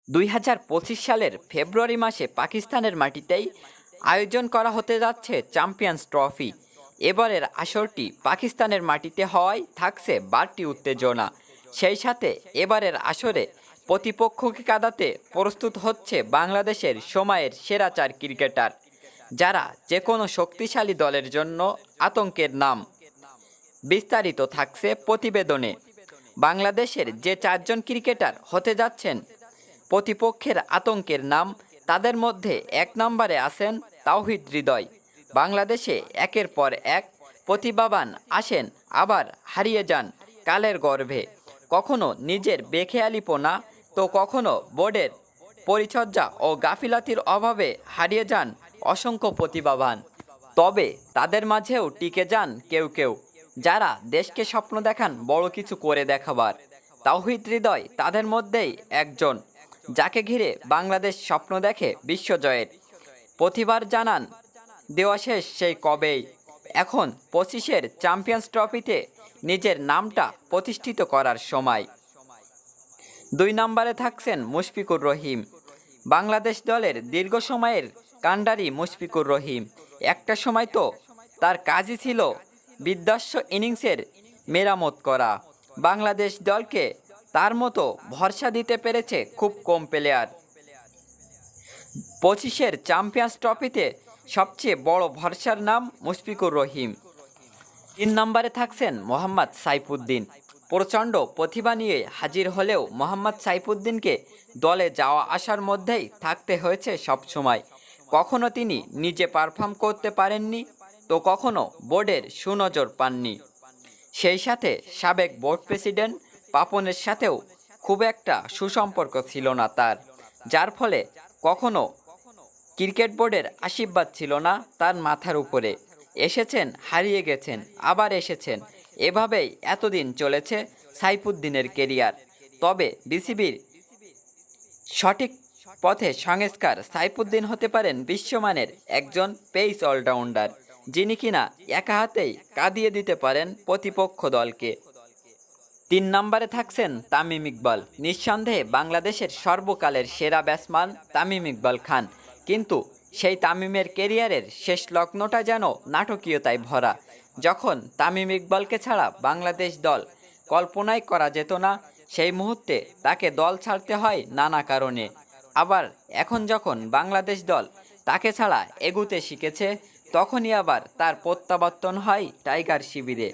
2025 সালের ফেব্রুয়ারি মাসে পাকিস্তানের মাটিতেই আয়োজন করা হতে যাচ্ছে চ্যাম্পিয়ন্স ট্রফি। এবারের আসরটি পাকিস্তানের মাটিতে হওয়ায় থাকছে বাড়তি উত্তেজনা। সেই সাথে এবারের আসরে প্রতিপক্ষকে কাঁদাতে প্রস্তুত হচ্ছে বাংলাদেশের সময়ের সেরা 4 ক্রিকেটার, যারা যে কোনো শক্তিশালী দলের জন্য আতঙ্কের নাম। বিস্তারিত থাকছে প্রতিবেদনে। বাংলাদেশের যে 4 জন ক্রিকেটার হতে যাচ্ছেন প্রতিপক্ষের আতঙ্কের নাম, তাদের মধ্যে 1 নম্বরে আছেন তাওহিদ হৃদয়। বাংলাদেশে একের পর এক প্রতিভাবান আসেন, আবার হারিয়ে যান কালের গর্ভে। কখনো নিজের বেখেয়ালিপনা, তো কখনো বোর্ডের পরিচর্যা ও গাফিলাতির অভাবে হারিয়ে যান অসংখ্য প্রতিভাবান। তবে তাদের মাঝেও টিকে যান কেউ কেউ, যারা দেশকে স্বপ্ন দেখান বড় কিছু করে দেখাবার। তাওহিদ হৃদয় তাদের মধ্যেই একজন, যাকে ঘিরে বাংলাদেশ স্বপ্ন দেখে বিশ্বজয়ের। প্রতিবার জানান দেওয়া শেষ সেই কবেই, এখন 25-এর চ্যাম্পিয়ন্স ট্রফিতে নিজের নামটা প্রতিষ্ঠিত করার সময়। 2 নম্বরে থাকছেন মুশফিকুর রহিম। বাংলাদেশ দলের দীর্ঘ সময়ের কাণ্ডারি মুশফিকুর রহিম। একটা সময় তো তার কাজই ছিল বিধ্বস্ত ইনিংসের মেরামত করা। বাংলাদেশ দলকে তার মতো ভরসা দিতে পেরেছে খুব কম প্লেয়ার। 25-এর চ্যাম্পিয়ন্স ট্রফিতে সবচেয়ে বড় ভরসার নাম মুশফিকুর রহিম। 3 নম্বরে থাকছেন মোহাম্মদ সাইফুদ্দিন। প্রচণ্ড প্রতিভা নিয়ে হাজির হলেও মোহাম্মদ সাইফুদ্দিনকে দলে যাওয়া আসার মধ্যেই থাকতে হয়েছে সবসময়। কখনো তিনি নিজে পারফর্ম করতে পারেননি, তো কখনো বোর্ডের সুনজর পাননি। সেই সাথে সাবেক বোর্ড প্রেসিডেন্ট পাপনের সাথেও খুব একটা সুসম্পর্ক ছিল না তার, যার ফলে কখনো ক্রিকেট বোর্ডের আশীর্বাদ ছিল না তার মাথার উপরে। এসেছেন, হারিয়ে গেছেন, আবার এসেছেন, এভাবেই এতদিন চলেছে সাইফুদ্দিনের কেরিয়ার। তবে বিসিবির সঠিক পথে সংস্কার সাইফুদ্দিন হতে পারেন বিশ্বমানের একজন পেস অলরাউন্ডার, যিনি কিনা একা হাতেই কাঁদিয়ে দিতে পারেন প্রতিপক্ষ দলকে। 3 নম্বরে থাকছেন তামিম ইকবাল। নিঃসন্দেহে বাংলাদেশের সর্বকালের সেরা ব্যাটসম্যান তামিম ইকবাল খান, কিন্তু সেই তামিমের কেরিয়ারের শেষ লগ্নটা যেন নাটকীয়তায় ভরা। যখন তামিম ইকবালকে ছাড়া বাংলাদেশ দল কল্পনাই করা যেত না, সেই মুহূর্তে তাকে দল ছাড়তে হয় নানা কারণে। আবার এখন যখন বাংলাদেশ দল তাকে ছাড়া এগুতে শিখেছে, তখনই আবার তার প্রত্যাবর্তন হয় টাইগার শিবিরে।